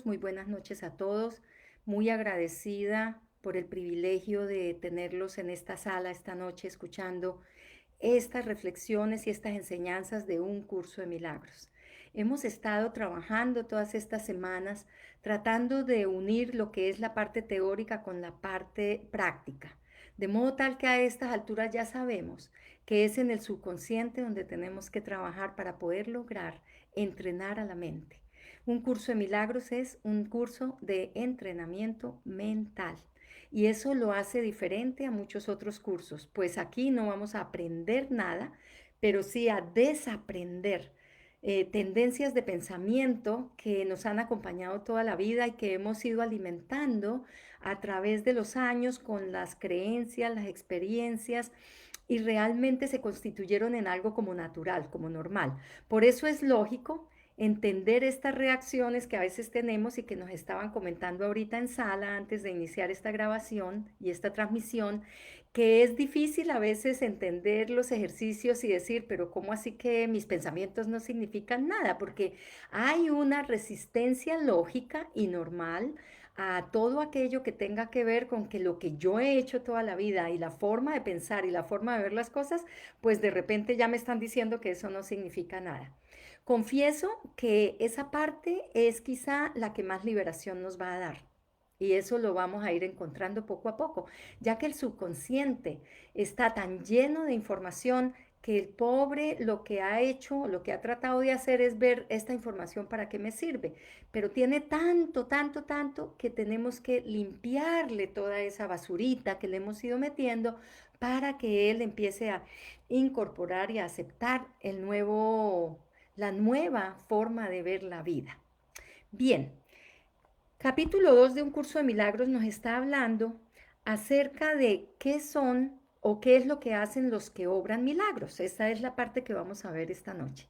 Muy buenas noches a todos. Muy agradecida por el privilegio de tenerlos en esta sala esta noche escuchando estas reflexiones y estas enseñanzas de un curso de milagros. Hemos estado trabajando todas estas semanas tratando de unir lo que es la parte teórica con la parte práctica, de modo tal que a estas alturas ya sabemos que es en el subconsciente donde tenemos que trabajar para poder lograr entrenar a la mente. Un curso de milagros es un curso de entrenamiento mental. Y eso lo hace diferente a muchos otros cursos, pues aquí no vamos a aprender nada, pero sí a desaprender tendencias de pensamiento que nos han acompañado toda la vida y que hemos ido alimentando a través de los años con las creencias, las experiencias y realmente se constituyeron en algo como natural, como normal. Por eso es lógico entender estas reacciones que a veces tenemos y que nos estaban comentando ahorita en sala antes de iniciar esta grabación y esta transmisión, que es difícil a veces entender los ejercicios y decir, pero ¿cómo así que mis pensamientos no significan nada? Porque hay una resistencia lógica y normal a todo aquello que tenga que ver con que lo que yo he hecho toda la vida y la forma de pensar y la forma de ver las cosas, pues de repente ya me están diciendo que eso no significa nada. Confieso que esa parte es quizá la que más liberación nos va a dar. Y eso lo vamos a ir encontrando poco a poco, ya que el subconsciente está tan lleno de información que el pobre lo que ha hecho, lo que ha tratado de hacer es ver esta información para qué me sirve, pero tiene tanto, tanto, tanto que tenemos que limpiarle toda esa basurita que le hemos ido metiendo para que él empiece a incorporar y a aceptar la nueva forma de ver la vida. Bien, capítulo 2 de un curso de milagros nos está hablando acerca de qué son o qué es lo que hacen los que obran milagros. Esta es la parte que vamos a ver esta noche.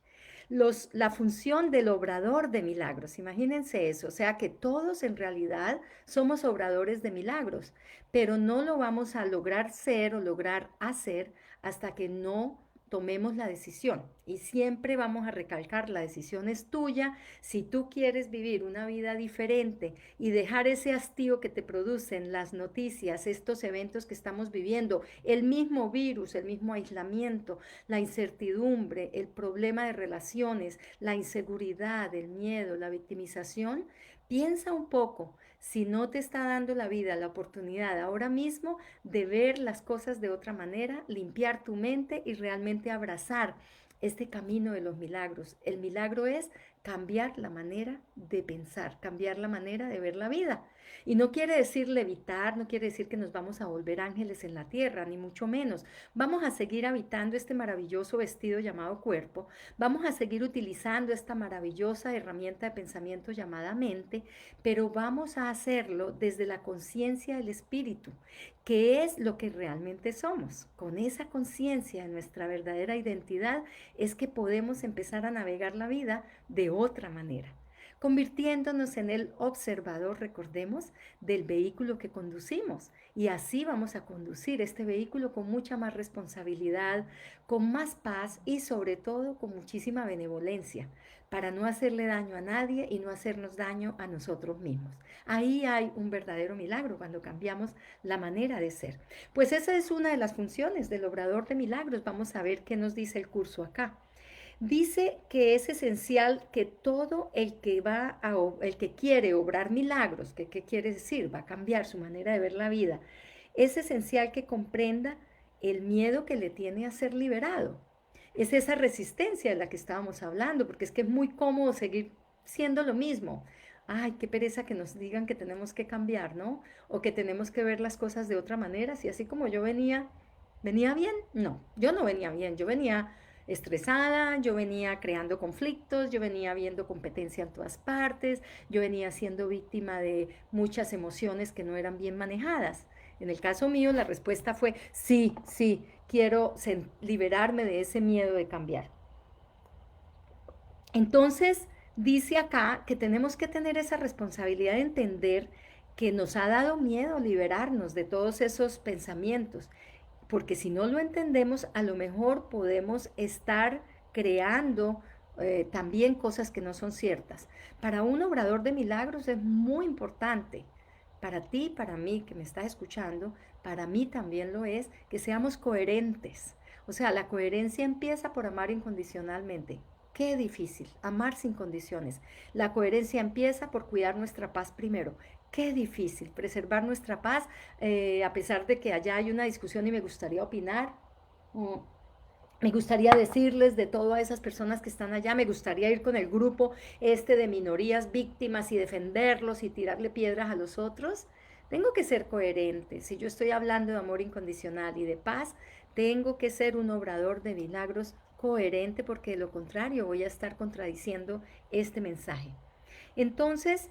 La función del obrador de milagros, imagínense eso, o sea que todos en realidad somos obradores de milagros, pero no lo vamos a lograr ser o lograr hacer hasta que no tomemos la decisión. Y siempre vamos a recalcar, la decisión es tuya. Si tú quieres vivir una vida diferente y dejar ese hastío que te producen las noticias, estos eventos que estamos viviendo, el mismo virus, el mismo aislamiento, la incertidumbre, el problema de relaciones, la inseguridad, el miedo, la victimización, piensa un poco si no te está dando la vida la oportunidad ahora mismo de ver las cosas de otra manera, limpiar tu mente y realmente abrazar este camino de los milagros. El milagro es cambiar la manera de pensar, cambiar la manera de ver la vida. Y no quiere decir levitar, no quiere decir que nos vamos a volver ángeles en la tierra, ni mucho menos. Vamos a seguir habitando este maravilloso vestido llamado cuerpo, vamos a seguir utilizando esta maravillosa herramienta de pensamiento llamada mente, pero vamos a hacerlo desde la conciencia del espíritu, que es lo que realmente somos. Con esa conciencia de nuestra verdadera identidad es que podemos empezar a navegar la vida de otra manera, convirtiéndonos en el observador, recordemos, del vehículo que conducimos. Y así vamos a conducir este vehículo con mucha más responsabilidad, con más paz y sobre todo con muchísima benevolencia, para no hacerle daño a nadie y no hacernos daño a nosotros mismos. Ahí hay un verdadero milagro cuando cambiamos la manera de ser. Pues esa es una de las funciones del obrador de milagros. Vamos a ver qué nos dice el curso acá. Dice que es esencial que todo el que quiere obrar milagros, que qué quiere decir, va a cambiar su manera de ver la vida, es esencial que comprenda el miedo que le tiene a ser liberado. Es esa resistencia de la que estábamos hablando, porque es que es muy cómodo seguir siendo lo mismo. Ay, qué pereza que nos digan que tenemos que cambiar, ¿no? O que tenemos que ver las cosas de otra manera. Si así como yo venía bien, no, yo no venía bien, yo venía estresada, yo venía creando conflictos, yo venía viendo competencia en todas partes, yo venía siendo víctima de muchas emociones que no eran bien manejadas. En el caso mío, la respuesta fue sí, sí, quiero liberarme de ese miedo de cambiar. Entonces, dice acá que tenemos que tener esa responsabilidad de entender que nos ha dado miedo liberarnos de todos esos pensamientos, porque si no lo entendemos, a lo mejor podemos estar creando también cosas que no son ciertas. Para un obrador de milagros es muy importante, para ti, para mí que me estás escuchando, para mí también lo es, que seamos coherentes. O sea, la coherencia empieza por amar incondicionalmente. Qué difícil, amar sin condiciones. La coherencia empieza por cuidar nuestra paz primero. Qué difícil preservar nuestra paz, a pesar de que allá hay una discusión y me gustaría opinar. Mm, Me gustaría decirles de todas esas personas que están allá, me gustaría ir con el grupo este de minorías víctimas y defenderlos y tirarle piedras a los otros. Tengo que ser coherente. Si yo estoy hablando de amor incondicional y de paz, tengo que ser un obrador de milagros coherente porque de lo contrario voy a estar contradiciendo este mensaje. Entonces,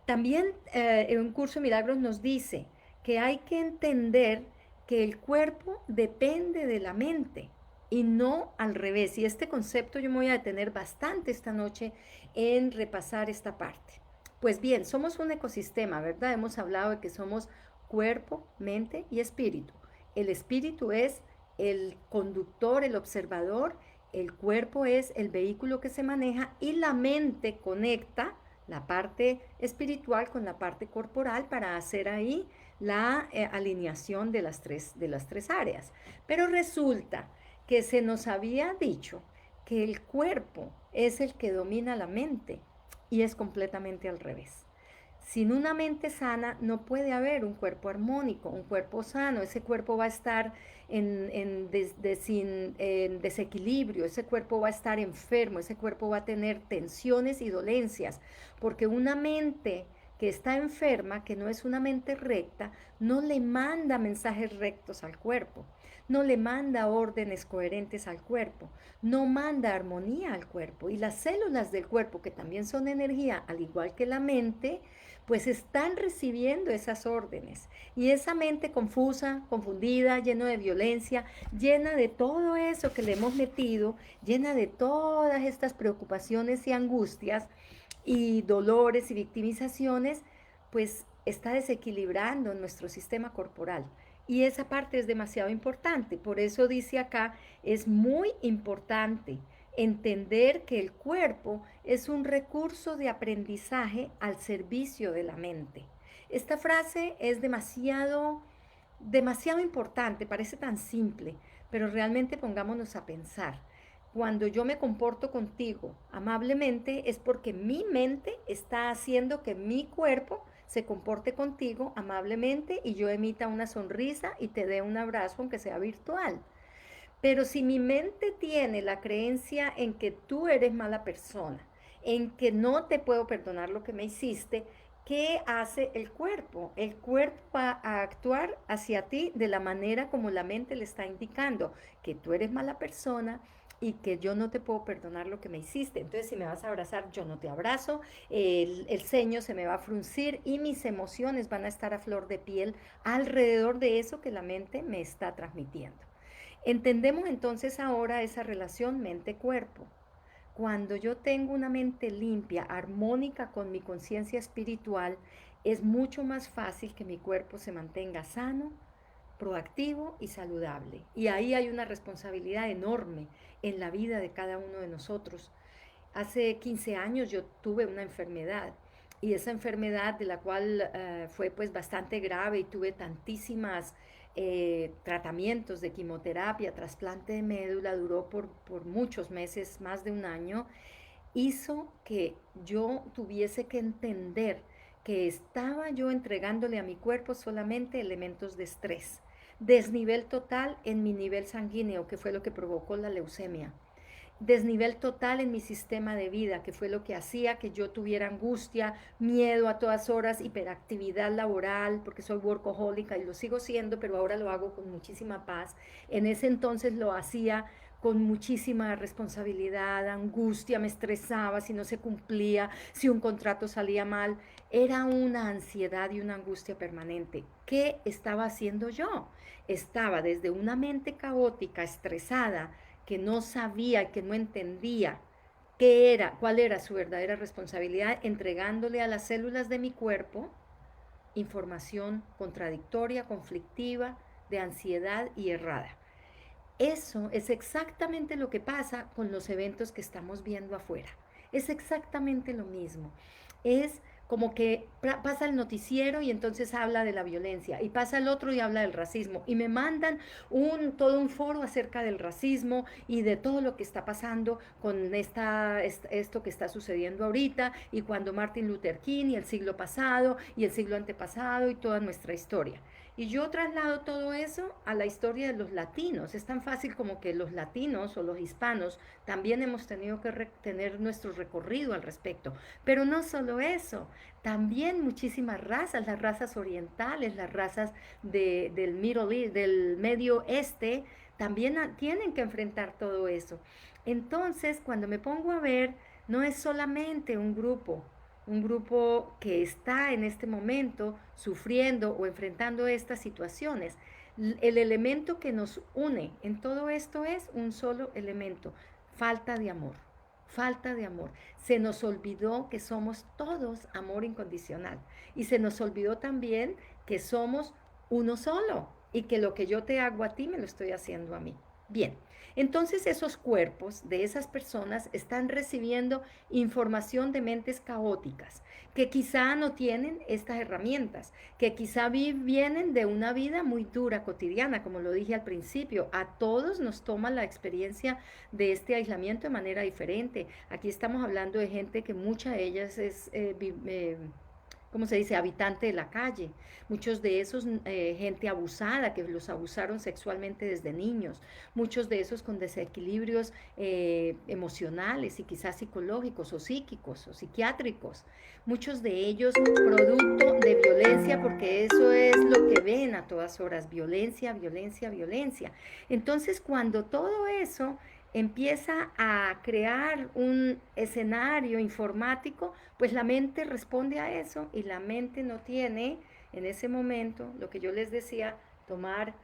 también en un curso de milagros nos dice que hay que entender que el cuerpo depende de la mente y no al revés. Y este concepto yo me voy a detener bastante esta noche en repasar esta parte. Pues bien, somos un ecosistema, ¿verdad? Hemos hablado de que somos cuerpo, mente y espíritu. El espíritu es el conductor, el observador, el cuerpo es el vehículo que se maneja y la mente conecta la parte espiritual con la parte corporal para hacer ahí la alineación de las tres áreas. Pero resulta que se nos había dicho que el cuerpo es el que domina la mente y es completamente al revés. Sin una mente sana no puede haber un cuerpo armónico, un cuerpo sano. Ese cuerpo va a estar en desequilibrio, ese cuerpo va a estar enfermo, ese cuerpo va a tener tensiones y dolencias, porque una mente que está enferma, que no es una mente recta, no le manda mensajes rectos al cuerpo, no le manda órdenes coherentes al cuerpo, no manda armonía al cuerpo. Y las células del cuerpo, que también son energía, al igual que la mente, pues están recibiendo esas órdenes. Y esa mente confusa, confundida, llena de violencia, llena de todo eso que le hemos metido, llena de todas estas preocupaciones y angustias y dolores y victimizaciones, pues está desequilibrando nuestro sistema corporal. Y esa parte es demasiado importante. Por eso dice acá, es muy importante entender que el cuerpo es un recurso de aprendizaje al servicio de la mente. Esta frase es demasiado importante, parece tan simple, pero realmente pongámonos a pensar. Cuando yo me comporto contigo amablemente es porque mi mente está haciendo que mi cuerpo se comporte contigo amablemente y yo emita una sonrisa y te dé un abrazo aunque sea virtual. Pero si mi mente tiene la creencia en que tú eres mala persona, en que no te puedo perdonar lo que me hiciste, ¿qué hace el cuerpo? El cuerpo va a actuar hacia ti de la manera como la mente le está indicando que tú eres mala persona y que yo no te puedo perdonar lo que me hiciste. Entonces, si me vas a abrazar, yo no te abrazo, el ceño se me va a fruncir y mis emociones van a estar a flor de piel alrededor de eso que la mente me está transmitiendo. Entendemos entonces ahora esa relación mente-cuerpo. Cuando yo tengo una mente limpia, armónica con mi conciencia espiritual, es mucho más fácil que mi cuerpo se mantenga sano, proactivo y saludable. Y ahí hay una responsabilidad enorme en la vida de cada uno de nosotros. Hace 15 años yo tuve una enfermedad y esa enfermedad de la cual fue pues bastante grave y tuve tantísimas tratamientos de quimioterapia, trasplante de médula, duró por muchos meses, más de un año, hizo que yo tuviese que entender que estaba yo entregándole a mi cuerpo solamente elementos de estrés, desnivel total en mi nivel sanguíneo, que fue lo que provocó la leucemia, desnivel total en mi sistema de vida, que fue lo que hacía que yo tuviera angustia, miedo a todas horas, hiperactividad laboral, porque soy workahólica y lo sigo siendo, pero ahora lo hago con muchísima paz. En ese entonces lo hacía con muchísima responsabilidad, angustia, me estresaba si no se cumplía, si un contrato salía mal. Era una ansiedad y una angustia permanente. ¿Qué estaba haciendo yo? Estaba desde una mente caótica, estresada, que no sabía, que no entendía qué era, cuál era su verdadera responsabilidad, entregándole a las células de mi cuerpo información contradictoria, conflictiva, de ansiedad y errada. Eso es exactamente lo que pasa con los eventos que estamos viendo afuera. Es exactamente lo mismo. Es como que pasa el noticiero y entonces habla de la violencia y pasa el otro y habla del racismo y me mandan todo un foro acerca del racismo y de todo lo que está pasando con esto que está sucediendo ahorita y cuando Martin Luther King y el siglo pasado y el siglo antepasado y toda nuestra historia. Y yo traslado todo eso a la historia de los latinos. Es tan fácil como que los latinos o los hispanos también hemos tenido que tener nuestro recorrido al respecto. Pero no solo eso, también muchísimas razas, las razas orientales, las razas del Middle East, del Medio Este, también tienen que enfrentar todo eso. Entonces, cuando me pongo a ver, no es solamente un grupo que está en este momento sufriendo o enfrentando estas situaciones. El elemento que nos une en todo esto es un solo elemento, falta de amor. Falta de amor. Se nos olvidó que somos todos amor incondicional. Y se nos olvidó también que somos uno solo y que lo que yo te hago a ti me lo estoy haciendo a mí. Bien, entonces esos cuerpos de esas personas están recibiendo información de mentes caóticas, que quizá no tienen estas herramientas, que quizá vienen de una vida muy dura cotidiana, como lo dije al principio. A todos nos toma la experiencia de este aislamiento de manera diferente. Aquí estamos hablando de gente que mucha de ellas es ¿cómo se dice?, habitante de la calle. Muchos de esos, gente abusada, que los abusaron sexualmente desde niños. Muchos de esos con desequilibrios emocionales y quizás psicológicos o psíquicos o psiquiátricos. Muchos de ellos producto de violencia, porque eso es lo que ven a todas horas, violencia, violencia, violencia. Entonces, cuando todo eso empieza a crear un escenario informático, pues la mente responde a eso y la mente no tiene en ese momento, lo que yo les decía, tomar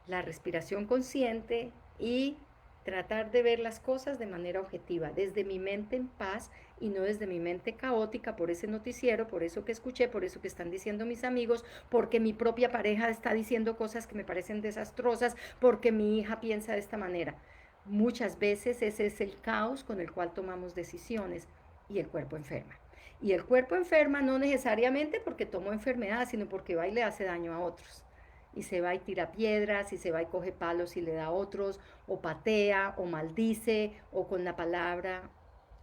la respiración consciente y tratar de ver las cosas de manera objetiva, desde mi mente en paz y no desde mi mente caótica por ese noticiero, por eso que escuché, por eso que están diciendo mis amigos, porque mi propia pareja está diciendo cosas que me parecen desastrosas, porque mi hija piensa de esta manera. Muchas veces ese es el caos con el cual tomamos decisiones y el cuerpo enferma. Y el cuerpo enferma no necesariamente porque tomó enfermedad, sino porque va y le hace daño a otros. Y se va y tira piedras, y se va y coge palos y le da a otros, o patea, o maldice, o con la palabra,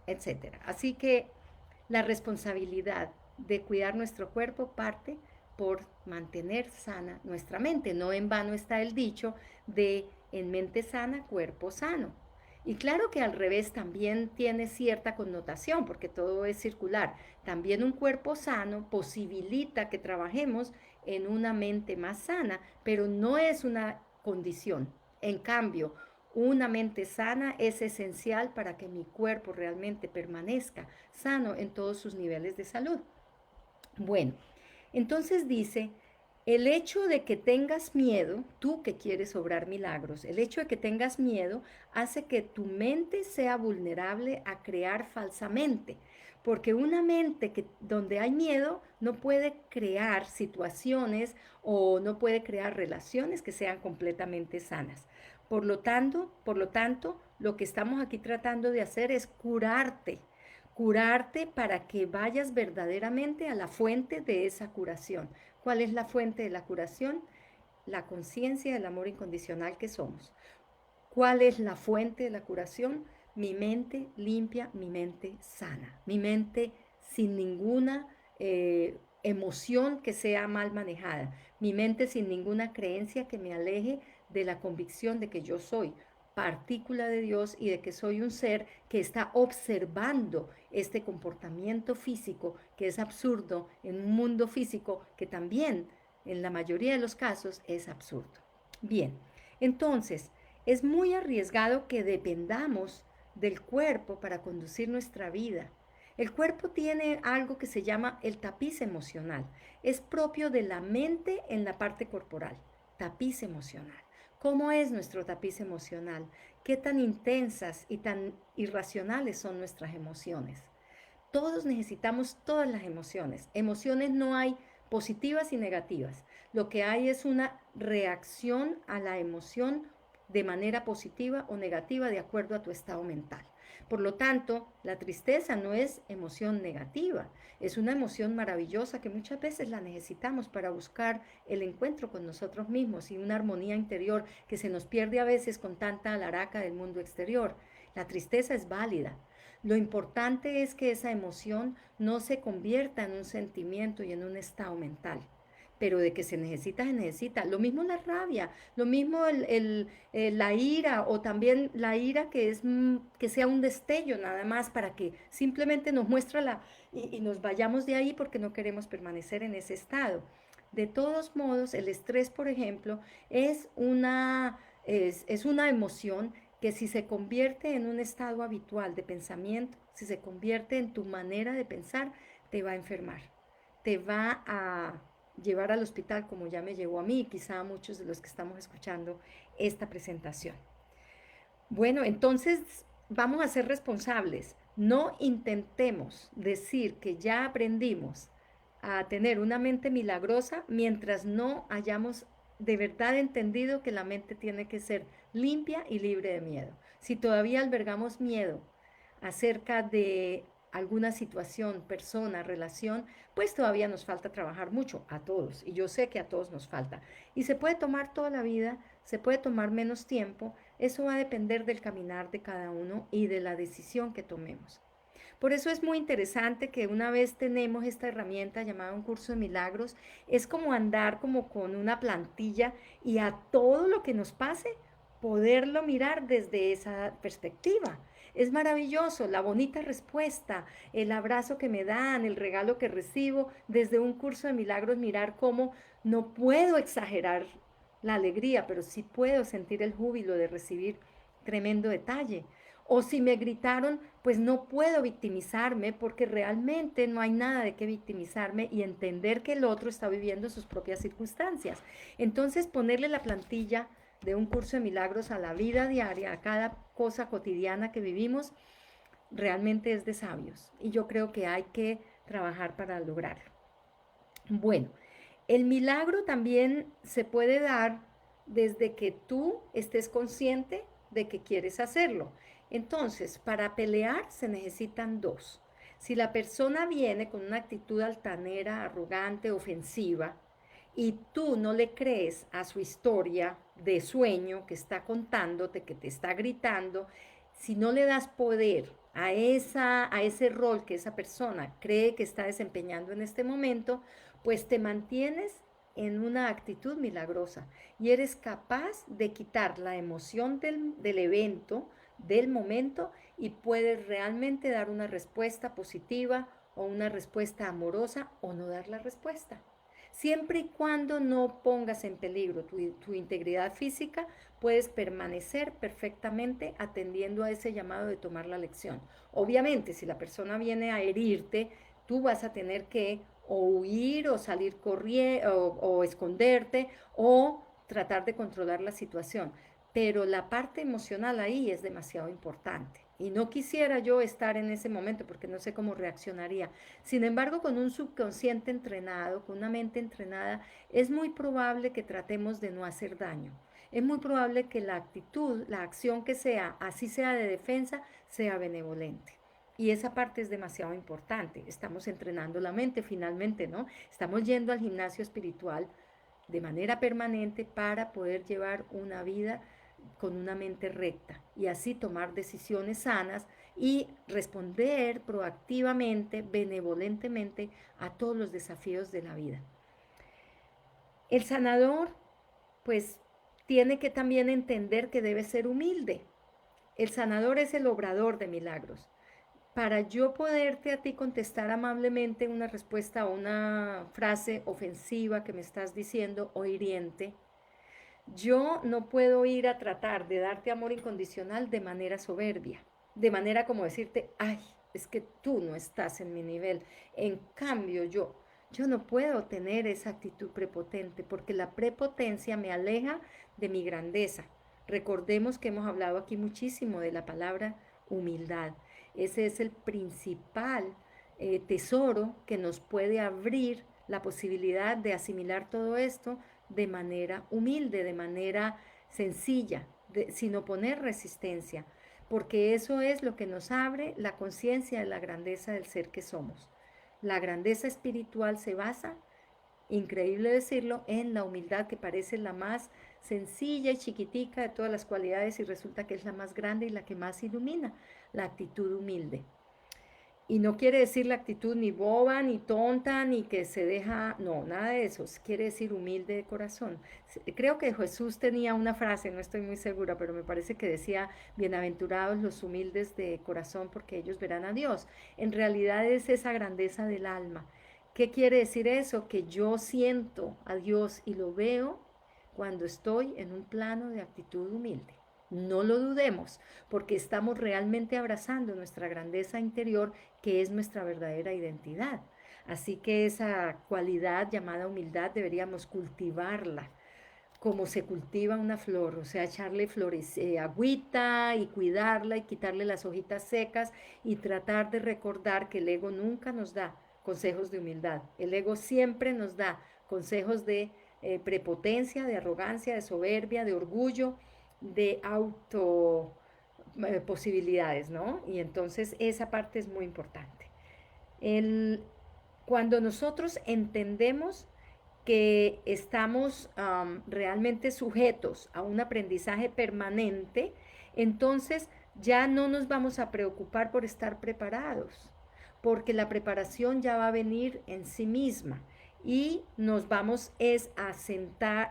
etcétera. Así que la responsabilidad de cuidar nuestro cuerpo parte por mantener sana nuestra mente. No en vano está el dicho de en mente sana, cuerpo sano. Y claro que al revés también tiene cierta connotación, porque todo es circular. También un cuerpo sano posibilita que trabajemos en una mente más sana, pero no es una condición. En cambio, una mente sana es esencial para que mi cuerpo realmente permanezca sano en todos sus niveles de salud. Bueno, entonces dice, el hecho de que tengas miedo, tú que quieres obrar milagros, el hecho de que tengas miedo hace que tu mente sea vulnerable a crear falsamente, porque una mente donde hay miedo no puede crear situaciones o no puede crear relaciones que sean completamente sanas. Por lo tanto, lo que estamos aquí tratando de hacer es curarte para que vayas verdaderamente a la fuente de esa curación. ¿Cuál es la fuente de la curación? La conciencia del amor incondicional que somos. ¿Cuál es la fuente de la curación? Mi mente limpia, mi mente sana, mi mente sin ninguna emoción que sea mal manejada, mi mente sin ninguna creencia que me aleje de la convicción de que yo soy partícula de Dios y de que soy un ser que está observando este comportamiento físico que es absurdo en un mundo físico que también en la mayoría de los casos es absurdo. Bien, entonces es muy arriesgado que dependamos del cuerpo para conducir nuestra vida. El cuerpo tiene algo que se llama el tapiz emocional. Es propio de la mente en la parte corporal. Tapiz emocional. ¿Cómo es nuestro tapiz emocional? ¿Qué tan intensas y tan irracionales son nuestras emociones? Todos necesitamos todas las emociones. Emociones no hay positivas y negativas. Lo que hay es una reacción a la emoción de manera positiva o negativa de acuerdo a tu estado mental. Por lo tanto, la tristeza no es emoción negativa, es una emoción maravillosa que muchas veces la necesitamos para buscar el encuentro con nosotros mismos y una armonía interior que se nos pierde a veces con tanta alaraca del mundo exterior. La tristeza es válida. Lo importante es que esa emoción no se convierta en un sentimiento y en un estado mental. Pero de que se necesita, se necesita. Lo mismo la rabia, lo mismo la ira, o también la ira que es que sea un destello nada más para que simplemente nos muestra y nos vayamos de ahí porque no queremos permanecer en ese estado. De todos modos, el estrés, por ejemplo, es una emoción que si se convierte en un estado habitual de pensamiento, si se convierte en tu manera de pensar, te va a enfermar, te va a llevar al hospital como ya me llevó a mí y quizá a muchos de los que estamos escuchando esta presentación. Bueno, entonces vamos a ser responsables. No intentemos decir que ya aprendimos a tener una mente milagrosa mientras no hayamos de verdad entendido que la mente tiene que ser limpia y libre de miedo. Si todavía albergamos miedo acerca de alguna situación, persona, relación, pues todavía nos falta trabajar mucho a todos. Y yo sé que a todos nos falta. Y se puede tomar toda la vida, se puede tomar menos tiempo. Eso va a depender del caminar de cada uno y de la decisión que tomemos. Por eso es muy interesante que una vez tenemos esta herramienta llamada un curso de milagros, es como andar como con una plantilla y a todo lo que nos pase, poderlo mirar desde esa perspectiva. Es maravilloso, la bonita respuesta, el abrazo que me dan, el regalo que recibo, desde un curso de milagros, mirar cómo no puedo exagerar la alegría, pero sí puedo sentir el júbilo de recibir tremendo detalle. O si me gritaron, pues no puedo victimizarme porque realmente no hay nada de qué victimizarme y entender que el otro está viviendo sus propias circunstancias. Entonces, ponerle la plantilla de un curso de milagros a la vida diaria, a cada cosa cotidiana que vivimos, realmente es de sabios. Y yo creo que hay que trabajar para lograrlo. Bueno, el milagro también se puede dar desde que tú estés consciente de que quieres hacerlo. Entonces, para pelear se necesitan dos. Si la persona viene con una actitud altanera, arrogante, ofensiva, y tú no le crees a su historia de sueño que está contándote, que te está gritando, si no le das poder a ese rol que esa persona cree que está desempeñando en este momento, pues te mantienes en una actitud milagrosa y eres capaz de quitar la emoción del evento, del momento, y puedes realmente dar una respuesta positiva o una respuesta amorosa o no dar la respuesta. Siempre y cuando no pongas en peligro tu integridad física, puedes permanecer perfectamente atendiendo a ese llamado de tomar la lección. Obviamente, si la persona viene a herirte, tú vas a tener que o huir o salir corriendo o esconderte o tratar de controlar la situación. Pero la parte emocional ahí es demasiado importante. Y no quisiera yo estar en ese momento porque no sé cómo reaccionaría. Sin embargo, con un subconsciente entrenado, con una mente entrenada, es muy probable que tratemos de no hacer daño. Es muy probable que la actitud, la acción que sea, así sea de defensa, sea benevolente. Y esa parte es demasiado importante. Estamos entrenando la mente finalmente, ¿no? Estamos yendo al gimnasio espiritual de manera permanente para poder llevar una vida con una mente recta y así tomar decisiones sanas y responder proactivamente, benevolentemente a todos los desafíos de la vida. El sanador, pues, tiene que también entender que debe ser humilde. El sanador es el obrador de milagros. Para yo poderte a ti contestar amablemente una respuesta o una frase ofensiva que me estás diciendo o hiriente, yo no puedo ir a tratar de darte amor incondicional de manera soberbia, de manera como decirte, ay, es que tú no estás en mi nivel. En cambio, yo no puedo tener esa actitud prepotente porque la prepotencia me aleja de mi grandeza. Recordemos que hemos hablado aquí muchísimo de la palabra humildad. Ese es el principal tesoro que nos puede abrir la posibilidad de asimilar todo esto de manera humilde, de manera sencilla, sin oponer resistencia, porque eso es lo que nos abre la conciencia de la grandeza del ser que somos. La grandeza espiritual se basa, increíble decirlo, en la humildad, que parece la más sencilla y chiquitica de todas las cualidades y resulta que es la más grande y la que más ilumina, la actitud humilde. Y no quiere decir la actitud ni boba, ni tonta, ni que se deja, no, nada de eso. Quiere decir humilde de corazón. Creo que Jesús tenía una frase, no estoy muy segura, pero me parece que decía, bienaventurados los humildes de corazón porque ellos verán a Dios. En realidad es esa grandeza del alma. ¿Qué quiere decir eso? Que yo siento a Dios y lo veo cuando estoy en un plano de actitud humilde. No lo dudemos, porque estamos realmente abrazando nuestra grandeza interior, que es nuestra verdadera identidad. Así que esa cualidad llamada humildad deberíamos cultivarla como se cultiva una flor, o sea, echarle flores, agüita y cuidarla y quitarle las hojitas secas y tratar de recordar que el ego nunca nos da consejos de humildad. El ego siempre nos da consejos de prepotencia, de arrogancia, de soberbia, de orgullo, de auto posibilidades, ¿no? Y entonces esa parte es muy importante. El, cuando nosotros entendemos que estamos realmente sujetos a un aprendizaje permanente, entonces ya no nos vamos a preocupar por estar preparados, porque la preparación ya va a venir en sí misma y nos vamos es a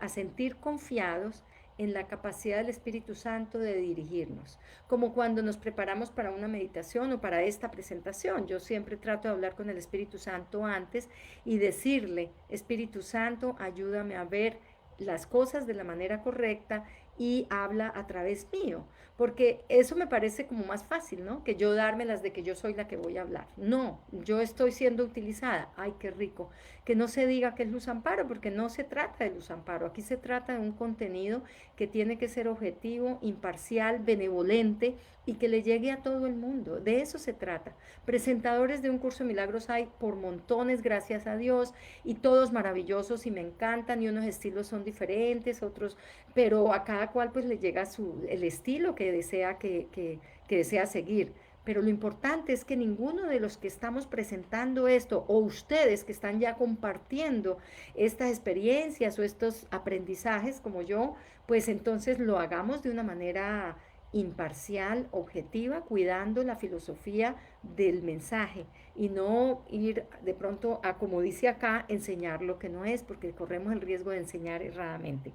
sentir confiados en la capacidad del Espíritu Santo de dirigirnos, como cuando nos preparamos para una meditación o para esta presentación. Yo siempre trato de hablar con el Espíritu Santo antes y decirle, Espíritu Santo, ayúdame a ver las cosas de la manera correcta y habla a través mío, porque eso me parece como más fácil, ¿no? Que yo dármelas de que yo soy la que voy a hablar. No, yo estoy siendo utilizada. Ay, qué rico. Que no se diga que es Luz Amparo, porque no se trata de Luz Amparo. Aquí se trata de un contenido que tiene que ser objetivo, imparcial, benevolente y que le llegue a todo el mundo. De eso se trata. Presentadores de un curso de milagros hay por montones, gracias a Dios, y todos maravillosos y me encantan, y unos estilos son diferentes, otros, pero a cada cual pues le llega el estilo que desea, que desea seguir. Pero lo importante es que ninguno de los que estamos presentando esto, o ustedes que están ya compartiendo estas experiencias o estos aprendizajes como yo, pues entonces lo hagamos de una manera imparcial, objetiva, cuidando la filosofía del mensaje y no ir de pronto a, como dice acá, enseñar lo que no es, porque corremos el riesgo de enseñar erradamente.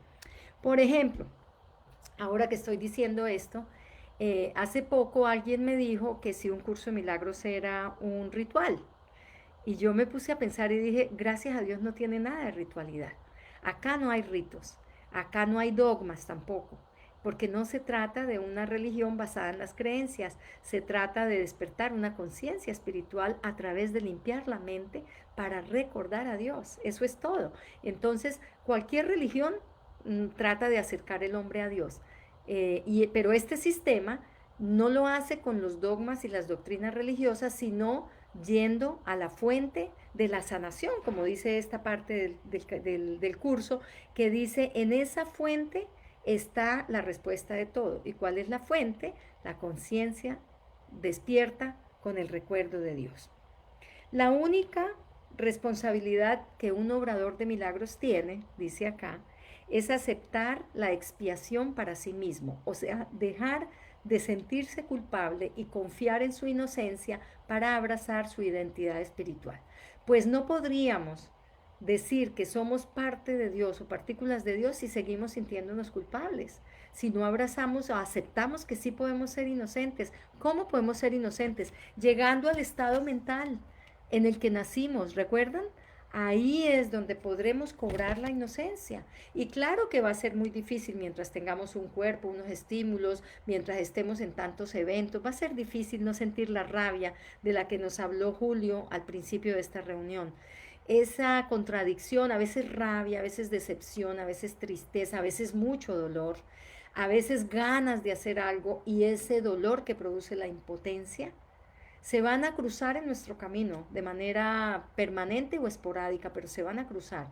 Por ejemplo, ahora que estoy diciendo esto, hace poco alguien me dijo que si un curso de milagros era un ritual. Y yo me puse a pensar y dije, gracias a Dios no tiene nada de ritualidad. Acá no hay ritos, acá no hay dogmas tampoco, porque no se trata de una religión basada en las creencias, se trata de despertar una conciencia espiritual a través de limpiar la mente para recordar a Dios. Eso es todo. Entonces, cualquier religión trata de acercar el hombre a Dios. Pero este sistema no lo hace con los dogmas y las doctrinas religiosas, sino yendo a la fuente de la sanación, como dice esta parte del curso, que dice, en esa fuente está la respuesta de todo. ¿Y cuál es la fuente? La conciencia despierta con el recuerdo de Dios. La única responsabilidad que un obrador de milagros tiene, dice acá, es aceptar la expiación para sí mismo, o sea, dejar de sentirse culpable y confiar en su inocencia para abrazar su identidad espiritual. Pues no podríamos decir que somos parte de Dios o partículas de Dios si seguimos sintiéndonos culpables. Si no abrazamos o aceptamos que sí podemos ser inocentes. ¿Cómo podemos ser inocentes? Llegando al estado mental en el que nacimos, ¿recuerdan? Ahí es donde podremos cobrar la inocencia. Y claro que va a ser muy difícil mientras tengamos un cuerpo, unos estímulos, mientras estemos en tantos eventos. Va a ser difícil no sentir la rabia de la que nos habló Julio al principio de esta reunión. Esa contradicción, a veces rabia, a veces decepción, a veces tristeza, a veces mucho dolor, a veces ganas de hacer algo y ese dolor que produce la impotencia se van a cruzar en nuestro camino de manera permanente o esporádica, pero se van a cruzar.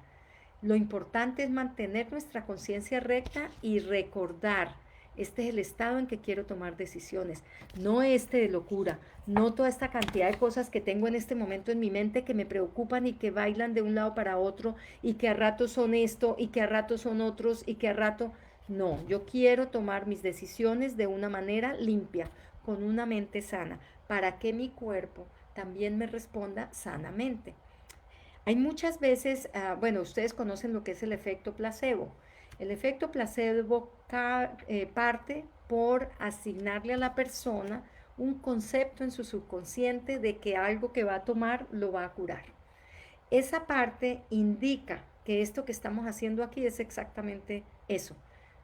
Lo importante es mantener nuestra conciencia recta y recordar Este es el estado en que quiero tomar decisiones, no este de locura, no toda esta cantidad de cosas que tengo en este momento en mi mente que me preocupan y que bailan de un lado para otro y que a rato son esto y que a rato son otros y que a rato... No, yo quiero tomar mis decisiones de una manera limpia, con una mente sana, para que mi cuerpo también me responda sanamente. Hay muchas veces, bueno, ustedes conocen lo que es el efecto placebo. El efecto placebo parte por asignarle a la persona un concepto en su subconsciente de que algo que va a tomar lo va a curar. Esa parte indica que esto que estamos haciendo aquí es exactamente eso.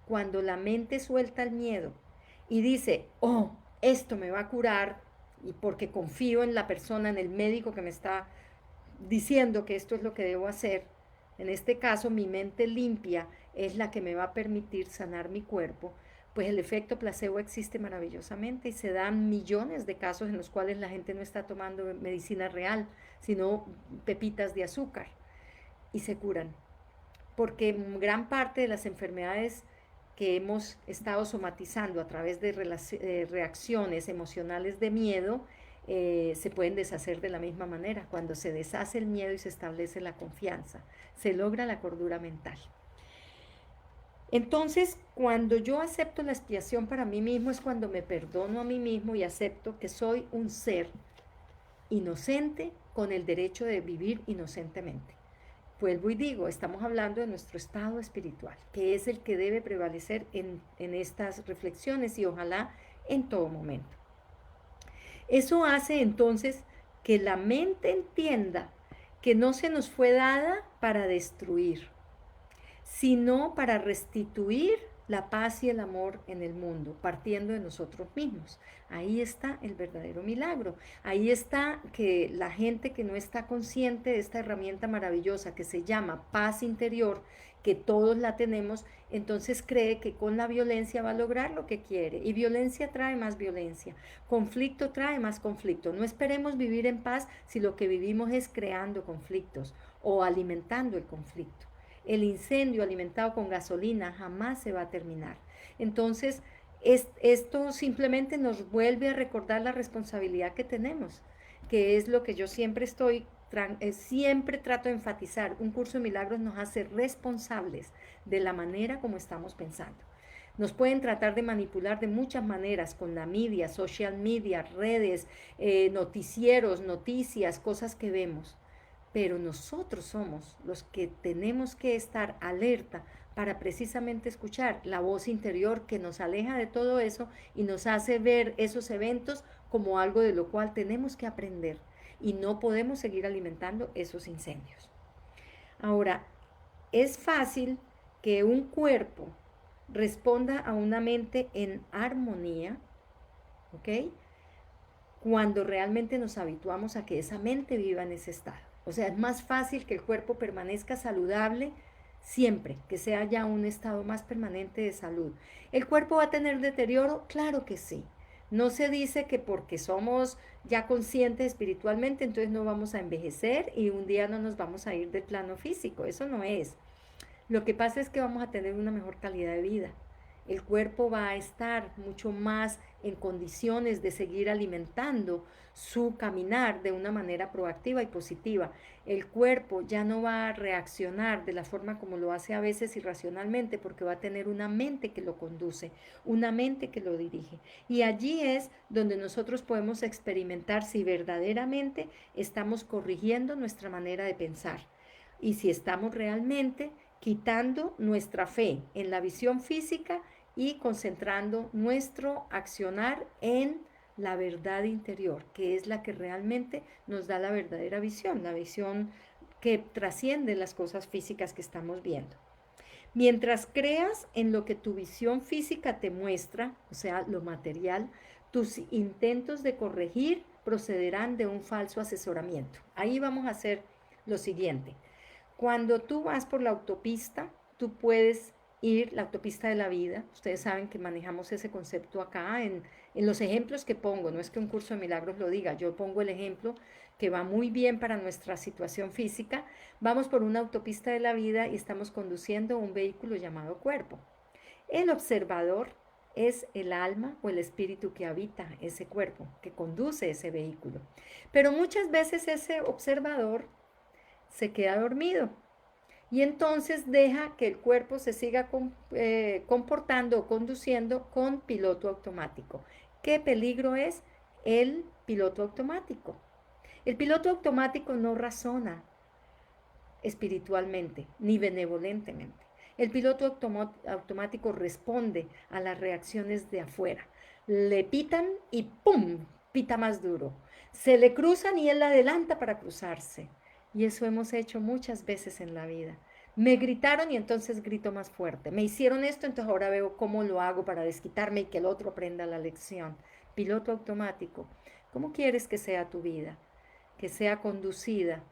Cuando la mente suelta el miedo y dice, oh, esto me va a curar, y porque confío en la persona, en el médico que me está diciendo que esto es lo que debo hacer, en este caso mi mente limpia es la que me va a permitir sanar mi cuerpo, pues el efecto placebo existe maravillosamente y se dan millones de casos en los cuales la gente no está tomando medicina real, sino pepitas de azúcar y se curan. Porque gran parte de las enfermedades que hemos estado somatizando a través de reacciones emocionales de miedo se pueden deshacer de la misma manera. Cuando se deshace el miedo y se establece la confianza, se logra la cordura mental. Entonces, cuando yo acepto la expiación para mí mismo es cuando me perdono a mí mismo y acepto que soy un ser inocente con el derecho de vivir inocentemente. Vuelvo y digo, estamos hablando de nuestro estado espiritual, que es el que debe prevalecer en estas reflexiones y ojalá en todo momento. Eso hace entonces que la mente entienda que no se nos fue dada para destruir, sino para restituir la paz y el amor en el mundo, partiendo de nosotros mismos. Ahí está el verdadero milagro. Ahí está que la gente que no está consciente de esta herramienta maravillosa que se llama paz interior, que todos la tenemos, entonces cree que con la violencia va a lograr lo que quiere. Y violencia trae más violencia. Conflicto trae más conflicto. No esperemos vivir en paz si lo que vivimos es creando conflictos o alimentando el conflicto. El incendio alimentado con gasolina jamás se va a terminar. Entonces, esto simplemente nos vuelve a recordar la responsabilidad que tenemos, que es lo que yo siempre trato de enfatizar. Un curso de milagros nos hace responsables de la manera como estamos pensando. Nos pueden tratar de manipular de muchas maneras, con la media, social media, redes, noticieros, noticias, cosas que vemos. Pero nosotros somos los que tenemos que estar alerta para precisamente escuchar la voz interior que nos aleja de todo eso y nos hace ver esos eventos como algo de lo cual tenemos que aprender y no podemos seguir alimentando esos incendios. Ahora, es fácil que un cuerpo responda a una mente en armonía, ¿ok? Cuando realmente nos habituamos a que esa mente viva en ese estado. O sea, es más fácil que el cuerpo permanezca saludable siempre, que sea ya un estado más permanente de salud. ¿El cuerpo va a tener deterioro? Claro que sí. No se dice que porque somos ya conscientes espiritualmente, entonces no vamos a envejecer y un día no nos vamos a ir del plano físico. Eso no es. Lo que pasa es que vamos a tener una mejor calidad de vida. El cuerpo va a estar mucho más en condiciones de seguir alimentando su caminar de una manera proactiva y positiva. El cuerpo ya no va a reaccionar de la forma como lo hace a veces irracionalmente porque va a tener una mente que lo conduce, una mente que lo dirige. Y allí es donde nosotros podemos experimentar si verdaderamente estamos corrigiendo nuestra manera de pensar y si estamos realmente quitando nuestra fe en la visión física y concentrando nuestro accionar en la verdad interior, que es la que realmente nos da la verdadera visión, la visión que trasciende las cosas físicas que estamos viendo. Mientras creas en lo que tu visión física te muestra, o sea, lo material, tus intentos de corregir procederán de un falso asesoramiento. Ahí vamos a hacer lo siguiente. Cuando tú vas por la autopista, tú puedes ir, la autopista de la vida, ustedes saben que manejamos ese concepto acá en los ejemplos que pongo, no es que un curso de milagros lo diga, yo pongo el ejemplo que va muy bien para nuestra situación física, vamos por una autopista de la vida y estamos conduciendo un vehículo llamado cuerpo. El observador es el alma o el espíritu que habita ese cuerpo, que conduce ese vehículo. Pero muchas veces ese observador se queda dormido y entonces deja que el cuerpo se siga comportando o conduciendo con piloto automático. ¿Qué peligro es el piloto automático? El piloto automático no razona espiritualmente ni benevolentemente. El piloto automático responde a las reacciones de afuera. Le pitan y ¡pum! Pita más duro. Se le cruzan y él la adelanta para cruzarse. Y eso hemos hecho muchas veces en la vida. Me gritaron y entonces grito más fuerte. Me hicieron esto, entonces ahora veo cómo lo hago para desquitarme y que el otro aprenda la lección. Piloto automático. ¿Cómo quieres que sea tu vida? Que sea conducida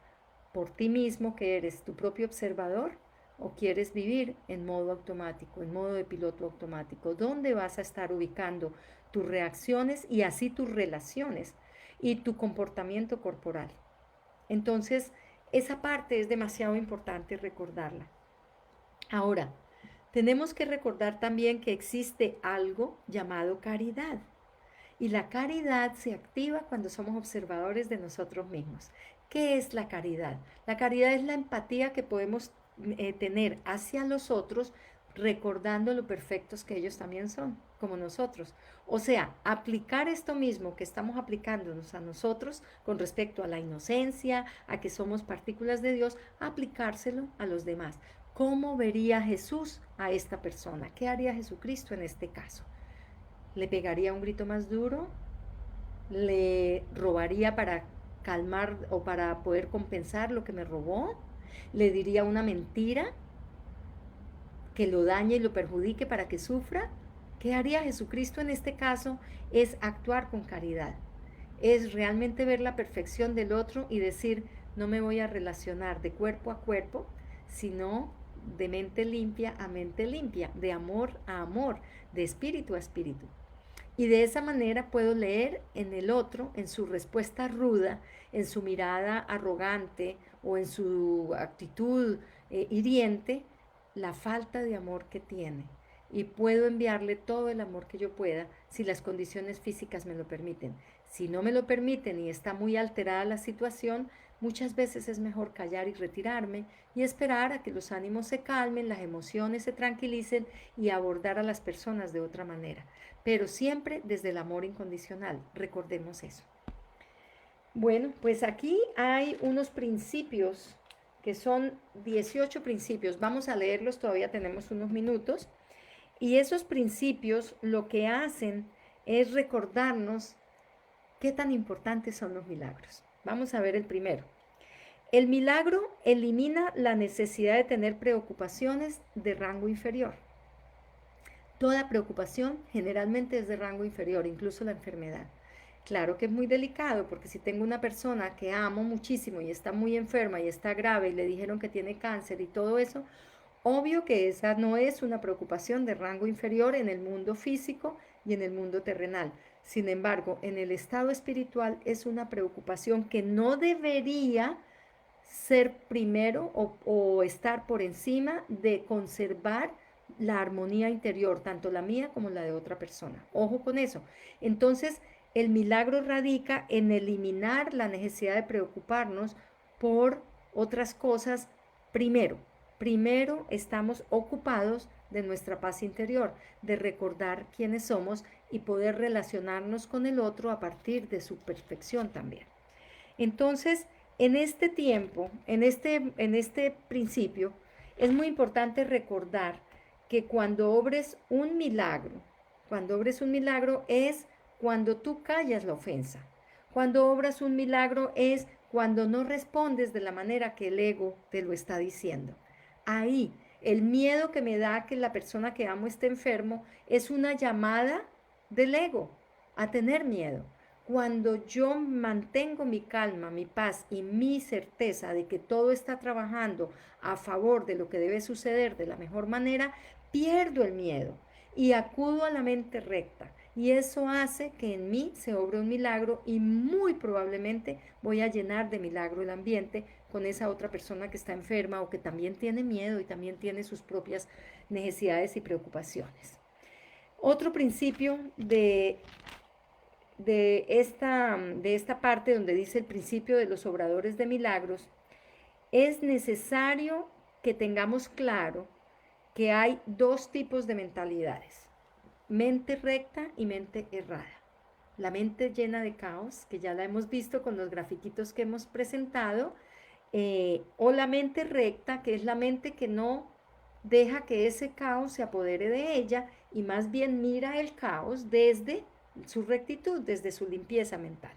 por ti mismo, que eres tu propio observador, o quieres vivir en modo automático, en modo de piloto automático, ¿dónde vas a estar ubicando tus reacciones y así tus relaciones y tu comportamiento corporal? Entonces, esa parte es demasiado importante recordarla. Ahora, tenemos que recordar también que existe algo llamado caridad. Y la caridad se activa cuando somos observadores de nosotros mismos. ¿Qué es la caridad? La caridad es la empatía que podemos tener hacia los otros, recordando lo perfectos que ellos también son, como nosotros. O sea, aplicar esto mismo que estamos aplicándonos a nosotros con respecto a la inocencia, a que somos partículas de Dios, aplicárselo a los demás. ¿Cómo vería Jesús a esta persona? ¿Qué haría Jesucristo en este caso? ¿Le pegaría un grito más duro? ¿Le robaría para calmar o para poder compensar lo que me robó? ¿Le diría una mentira que lo dañe y lo perjudique para que sufra? ¿Qué haría Jesucristo en este caso? Es actuar con caridad. Es realmente ver la perfección del otro y decir, no me voy a relacionar de cuerpo a cuerpo, sino de mente limpia a mente limpia, de amor a amor, de espíritu a espíritu. Y de esa manera puedo leer en el otro, en su respuesta ruda, en su mirada arrogante o en su actitud hiriente, la falta de amor que tiene. Y puedo enviarle todo el amor que yo pueda si las condiciones físicas me lo permiten. Si no me lo permiten y está muy alterada la situación, muchas veces es mejor callar y retirarme y esperar a que los ánimos se calmen, las emociones se tranquilicen y abordar a las personas de otra manera, pero siempre desde el amor incondicional. Recordemos eso. Bueno, pues aquí hay unos principios que son 18 principios. Vamos a leerlos, todavía tenemos unos minutos. Y esos principios lo que hacen es recordarnos qué tan importantes son los milagros. Vamos a ver el primero. El milagro elimina la necesidad de tener preocupaciones de rango inferior. Toda preocupación generalmente es de rango inferior, incluso la enfermedad. Claro que es muy delicado porque si tengo una persona que amo muchísimo y está muy enferma y está grave y le dijeron que tiene cáncer y todo eso, obvio que esa no es una preocupación de rango inferior en el mundo físico y en el mundo terrenal. Sin embargo, en el estado espiritual es una preocupación que no debería ser primero o estar por encima de conservar la armonía interior, tanto la mía como la de otra persona. Ojo con eso. Entonces, el milagro radica en eliminar la necesidad de preocuparnos por otras cosas primero. Primero estamos ocupados de nuestra paz interior, de recordar quiénes somos y poder relacionarnos con el otro a partir de su perfección también. Entonces, en este tiempo, en este principio, es muy importante recordar que cuando obres un milagro es cuando tú callas la ofensa. Cuando obras un milagro es cuando no respondes de la manera que el ego te lo está diciendo. Ahí, el miedo que me da que la persona que amo esté enfermo es una llamada del ego a tener miedo. Cuando yo mantengo mi calma, mi paz y mi certeza de que todo está trabajando a favor de lo que debe suceder de la mejor manera, pierdo el miedo y acudo a la mente recta. Y eso hace que en mí se obre un milagro y muy probablemente voy a llenar de milagro el ambiente con esa otra persona que está enferma o que también tiene miedo y también tiene sus propias necesidades y preocupaciones. Otro principio de esta parte donde dice el principio de los obradores de milagros, es necesario que tengamos claro que hay dos tipos de mentalidades, mente recta y mente errada. La mente llena de caos, que ya la hemos visto con los grafiquitos que hemos presentado, o la mente recta, que es la mente que no deja que ese caos se apodere de ella y más bien mira el caos desde su rectitud, desde su limpieza mental.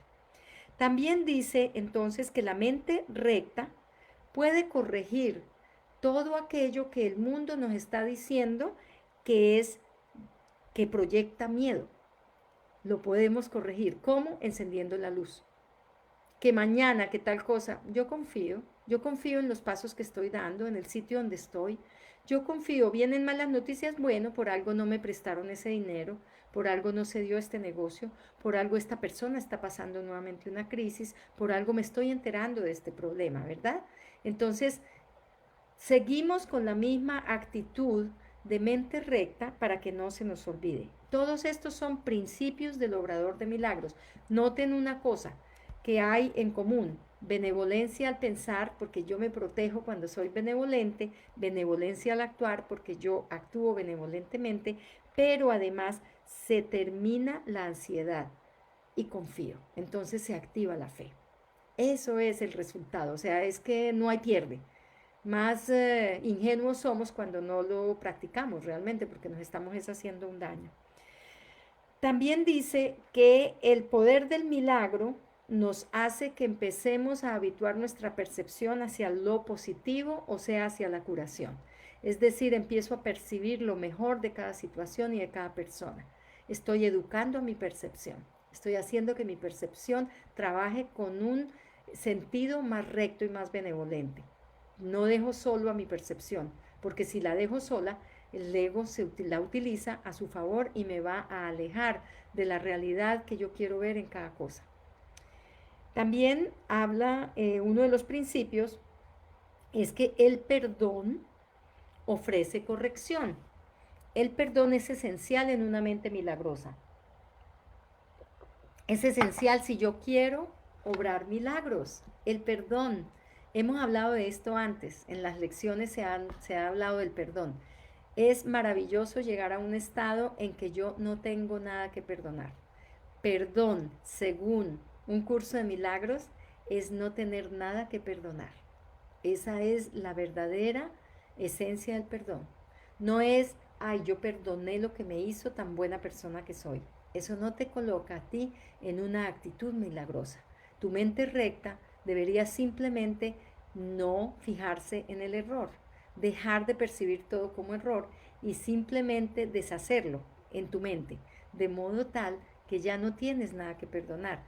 También dice entonces que la mente recta puede corregir todo aquello que el mundo nos está diciendo que es que proyecta miedo. Lo podemos corregir. ¿Cómo? Encendiendo la luz. Que mañana, que tal cosa, yo confío en los pasos que estoy dando, en el sitio donde estoy, yo confío, vienen malas noticias, bueno, por algo no me prestaron ese dinero, por algo no se dio este negocio, por algo esta persona está pasando nuevamente una crisis, por algo me estoy enterando de este problema, ¿verdad? Entonces, seguimos con la misma actitud de mente recta para que no se nos olvide. Todos estos son principios del obrador de milagros. Noten una cosa que hay en común: benevolencia al pensar, porque yo me protejo cuando soy benevolente; benevolencia al actuar, porque yo actúo benevolentemente; pero además se termina la ansiedad y confío. Entonces se activa la fe. Eso es el resultado, o sea, es que no hay pierde. Más ingenuos somos cuando no lo practicamos realmente, porque nos estamos haciendo un daño. También dice que el poder del milagro nos hace que empecemos a habituar nuestra percepción hacia lo positivo, o sea, hacia la curación. Es decir, empiezo a percibir lo mejor de cada situación y de cada persona. Estoy educando a mi percepción. Estoy haciendo que mi percepción trabaje con un sentido más recto y más benevolente. No dejo solo a mi percepción, porque si la dejo sola, el ego la utiliza a su favor y me va a alejar de la realidad que yo quiero ver en cada cosa. También habla, uno de los principios es que el perdón ofrece corrección. El perdón es esencial en una mente milagrosa. Es esencial si yo quiero obrar milagros. El perdón. Hemos hablado de esto antes. En las lecciones se ha hablado del perdón. Es maravilloso llegar a un estado en que yo no tengo nada que perdonar. Perdón, según un curso de milagros, es no tener nada que perdonar. Esa es la verdadera esencia del perdón. No es, ay, yo perdoné lo que me hizo, tan buena persona que soy. Eso no te coloca a ti en una actitud milagrosa. Tu mente recta debería simplemente no fijarse en el error, dejar de percibir todo como error y simplemente deshacerlo en tu mente, de modo tal que ya no tienes nada que perdonar.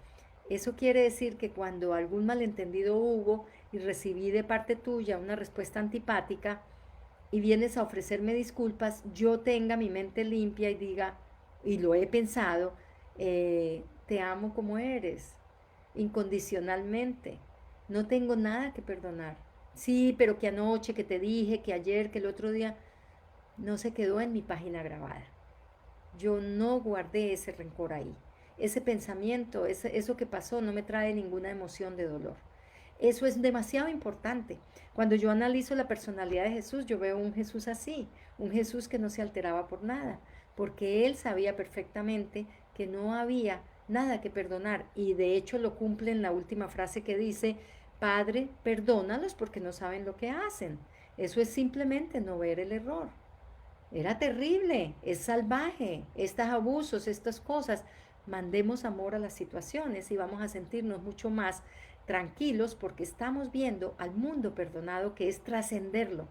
Eso quiere decir que cuando algún malentendido hubo y recibí de parte tuya una respuesta antipática y vienes a ofrecerme disculpas, yo tenga mi mente limpia y diga, y lo he pensado, te amo como eres, incondicionalmente, no tengo nada que perdonar. Sí, pero que anoche, que te dije, que ayer, que el otro día, no se quedó en mi página grabada. Yo no guardé ese rencor ahí. Ese pensamiento, eso que pasó, no me trae ninguna emoción de dolor. Eso es demasiado importante. Cuando yo analizo la personalidad de Jesús, yo veo un Jesús así, un Jesús que no se alteraba por nada, porque él sabía perfectamente que no había nada que perdonar, y de hecho lo cumple en la última frase que dice: Padre, perdónalos porque no saben lo que hacen. Eso es simplemente no ver el error. Era terrible, es salvaje, estos abusos, estas cosas. Mandemos amor a las situaciones y vamos a sentirnos mucho más tranquilos, porque estamos viendo al mundo perdonado, que es trascenderlo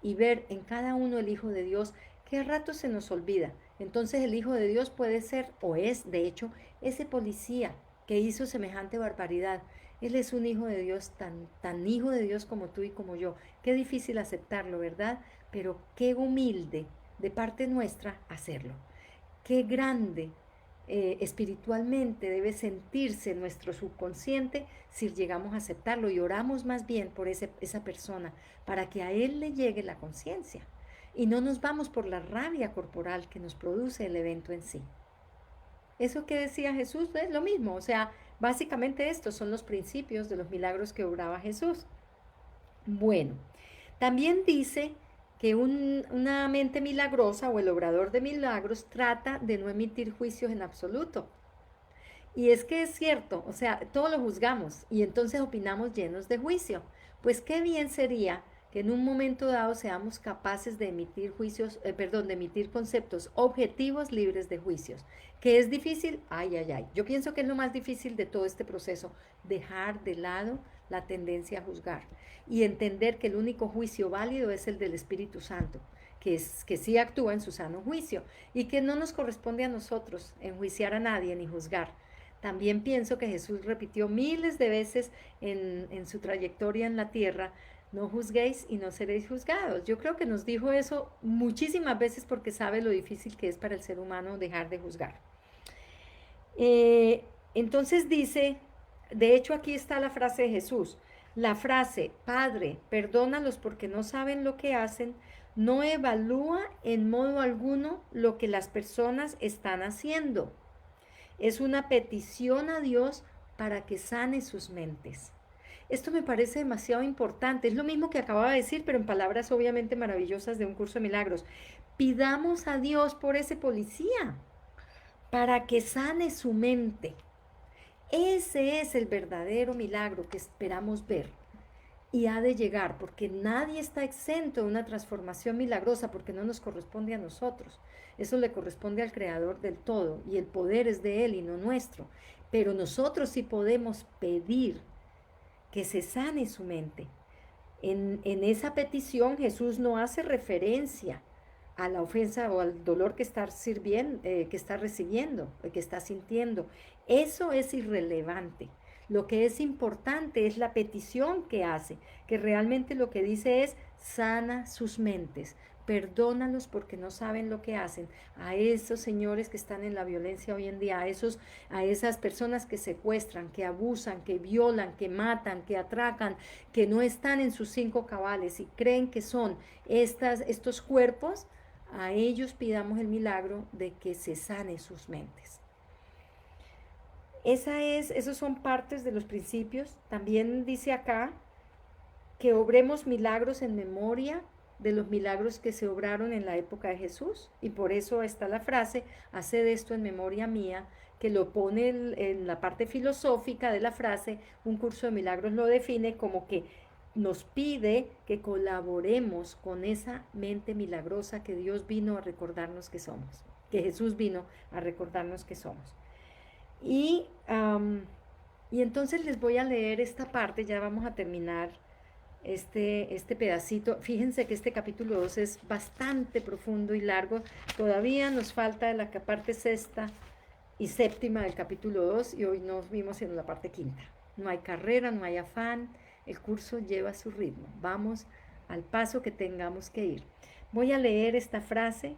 y ver en cada uno el Hijo de Dios, que a rato se nos olvida. Entonces el Hijo de Dios puede ser, o es de hecho, ese policía que hizo semejante barbaridad. Él es un Hijo de Dios, tan Hijo de Dios como tú y como yo. Qué difícil aceptarlo, ¿verdad? Pero qué humilde de parte nuestra hacerlo. Qué grande espiritualmente debe sentirse nuestro subconsciente si llegamos a aceptarlo y oramos más bien por esa persona, para que a él le llegue la conciencia. y no nos vamos por la rabia corporal que nos produce el evento en sí. Eso que decía Jesús es lo mismo, o sea, básicamente estos son los principios de los milagros que obraba Jesús. Bueno, también dice que una mente milagrosa o el obrador de milagros trata de no emitir juicios en absoluto. Y es que es cierto, o sea, todo lo juzgamos y entonces opinamos llenos de juicio. Pues qué bien sería que en un momento dado seamos capaces de emitir juicios, de emitir conceptos objetivos libres de juicios. ¿Que es difícil? Ay, ay, ay. Yo pienso que es lo más difícil de todo este proceso, dejar de lado la tendencia a juzgar y entender que el único juicio válido es el del Espíritu Santo, que sí actúa en su sano juicio y que no nos corresponde a nosotros enjuiciar a nadie ni juzgar. También pienso que Jesús repitió miles de veces en su trayectoria en la tierra, no juzguéis y no seréis juzgados. Yo creo que nos dijo eso muchísimas veces porque sabe lo difícil que es para el ser humano dejar de juzgar. Entonces dice, de hecho aquí está la frase de Jesús, la frase, Padre, perdónalos porque no saben lo que hacen, no evalúa en modo alguno lo que las personas están haciendo. Es una petición a Dios para que sane sus mentes. Esto me parece demasiado importante. Es lo mismo que acababa de decir, pero en palabras obviamente maravillosas de un curso de milagros. Pidamos a Dios por ese policía para que sane su mente. Ese es el verdadero milagro que esperamos ver. Y ha de llegar, porque nadie está exento de una transformación milagrosa, porque no nos corresponde a nosotros. Eso le corresponde al Creador del todo, y el poder es de Él y no nuestro. Pero nosotros sí podemos pedir que se sane su mente. En esa petición Jesús no hace referencia a la ofensa o al dolor que está que está recibiendo, que está sintiendo. Eso es irrelevante. Lo que es importante es la petición que hace, que realmente lo que dice es sana sus mentes, perdónalos porque no saben lo que hacen. A esos señores que están en la violencia hoy en día, a esas personas que secuestran, que abusan, que violan, que matan, que atracan, que no están en sus cinco cabales y creen que son estos cuerpos, a ellos pidamos el milagro de que se sane sus mentes. Esos son partes de los principios. También dice acá que obremos milagros en memoria de los milagros que se obraron en la época de Jesús. Y por eso está la frase, haced esto en memoria mía, que lo pone en la parte filosófica de la frase. Un curso de milagros lo define como que nos pide que colaboremos con esa mente milagrosa que Dios vino a recordarnos que somos, que Jesús vino a recordarnos que somos. Y, y entonces les voy a leer esta parte, ya vamos a terminar este pedacito. Fíjense que este capítulo 2 es bastante profundo y largo. Todavía nos falta la parte sexta y séptima del capítulo 2 y hoy nos vimos en la parte quinta. No hay carrera, no hay afán, el curso lleva su ritmo. Vamos al paso que tengamos que ir. Voy a leer esta frase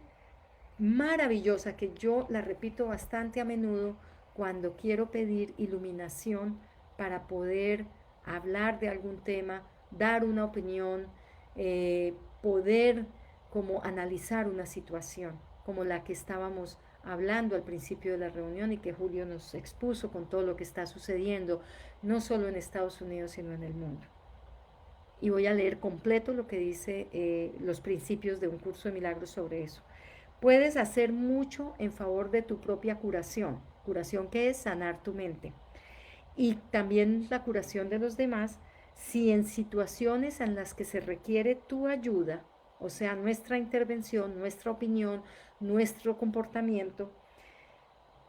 maravillosa que yo la repito bastante a menudo cuando quiero pedir iluminación para poder hablar de algún tema, dar una opinión, poder como analizar una situación, como la que estábamos hablando al principio de la reunión y que Julio nos expuso con todo lo que está sucediendo, no solo en Estados Unidos, sino en el mundo. Y voy a leer completo lo que dice los principios de un curso de milagros sobre eso. Puedes hacer mucho en favor de tu propia curación. Curación que es sanar tu mente. Y también la curación de los demás si en situaciones en las que se requiere tu ayuda, o sea, nuestra intervención, nuestra opinión, nuestro comportamiento,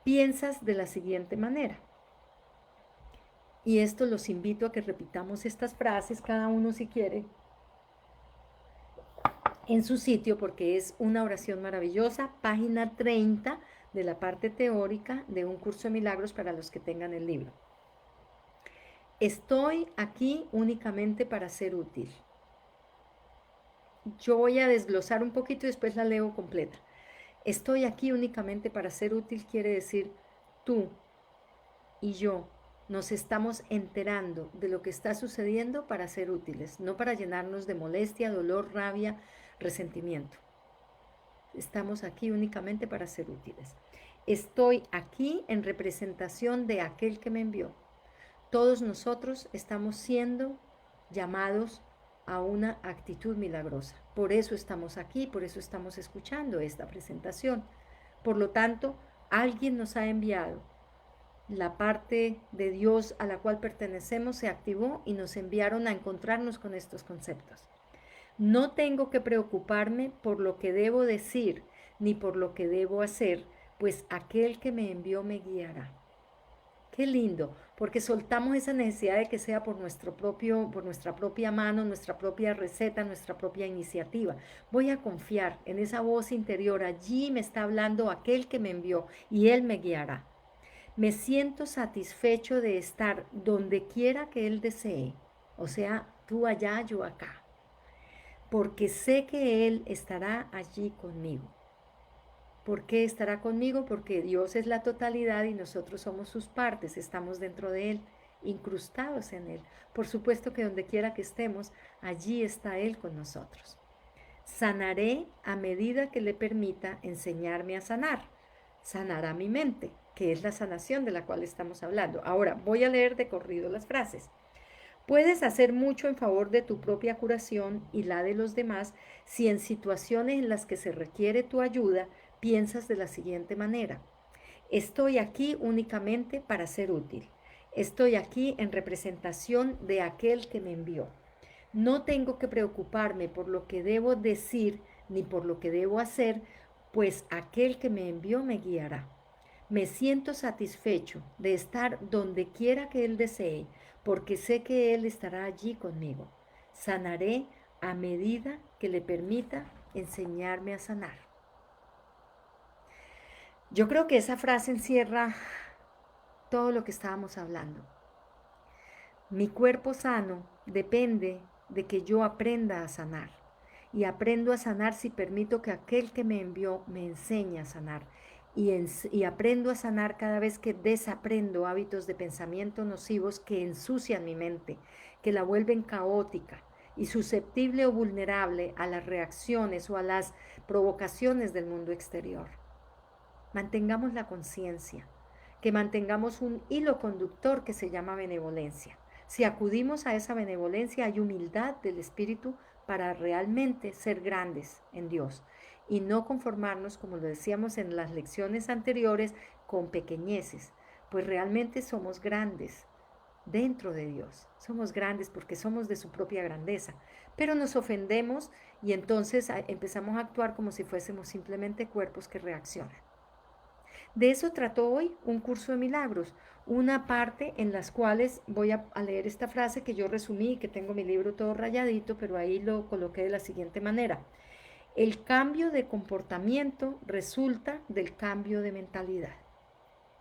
piensas de la siguiente manera. Y esto los invito a que repitamos estas frases, cada uno si quiere, en su sitio, porque es una oración maravillosa, página 30 de la parte teórica de un curso de milagros para los que tengan el libro. Estoy aquí únicamente para ser útil. Yo voy a desglosar un poquito y después la leo completa. Estoy aquí únicamente para ser útil quiere decir tú y yo nos estamos enterando de lo que está sucediendo para ser útiles, no para llenarnos de molestia, dolor, rabia, resentimiento. estamos aquí únicamente para ser útiles. Estoy aquí en representación de aquel que me envió. Todos nosotros estamos siendo llamados a una actitud milagrosa. Por eso estamos aquí, por eso estamos escuchando esta presentación. Por lo tanto, alguien nos ha enviado. La parte de Dios a la cual pertenecemos se activó y nos enviaron a encontrarnos con estos conceptos. No tengo que preocuparme por lo que debo decir ni por lo que debo hacer, pues aquel que me envió me guiará. Qué lindo, porque soltamos esa necesidad de que sea por nuestra propia mano, nuestra propia receta, nuestra propia iniciativa. Voy a confiar en esa voz interior. Allí me está hablando aquel que me envió y él me guiará. Me siento satisfecho de estar donde quiera que él desee. O sea, tú allá, yo acá. Porque sé que él estará allí conmigo. ¿Por qué estará conmigo? Porque Dios es la totalidad y nosotros somos sus partes, estamos dentro de Él, incrustados en Él. Por supuesto que donde quiera que estemos, allí está Él con nosotros. Sanaré a medida que le permita enseñarme a sanar. Sanará mi mente, que es la sanación de la cual estamos hablando. Ahora, voy a leer de corrido las frases. Puedes hacer mucho en favor de tu propia curación y la de los demás si en situaciones en las que se requiere tu ayuda piensas de la siguiente manera. Estoy aquí únicamente para ser útil. Estoy aquí en representación de aquel que me envió. No tengo que preocuparme por lo que debo decir ni por lo que debo hacer, pues aquel que me envió me guiará. Me siento satisfecho de estar donde quiera que Él desee, porque sé que Él estará allí conmigo. Sanaré a medida que le permita enseñarme a sanar. Yo creo que esa frase encierra todo lo que estábamos hablando. Mi cuerpo sano depende de que yo aprenda a sanar. Y aprendo a sanar si permito que aquel que me envió me enseñe a sanar. Y aprendo a sanar cada vez que desaprendo hábitos de pensamiento nocivos que ensucian mi mente, que la vuelven caótica y susceptible o vulnerable a las reacciones o a las provocaciones del mundo exterior. Mantengamos la conciencia, que mantengamos un hilo conductor que se llama benevolencia. Si acudimos a esa benevolencia, hay humildad del espíritu para realmente ser grandes en Dios y no conformarnos, como lo decíamos en las lecciones anteriores, con pequeñeces, pues realmente somos grandes dentro de Dios. Somos grandes porque somos de su propia grandeza, pero nos ofendemos y entonces empezamos a actuar como si fuésemos simplemente cuerpos que reaccionan. De eso trató hoy un curso de milagros, una parte en las cuales voy a leer esta frase que yo resumí, que tengo mi libro todo rayadito, pero ahí lo coloqué de la siguiente manera. El cambio de comportamiento resulta del cambio de mentalidad.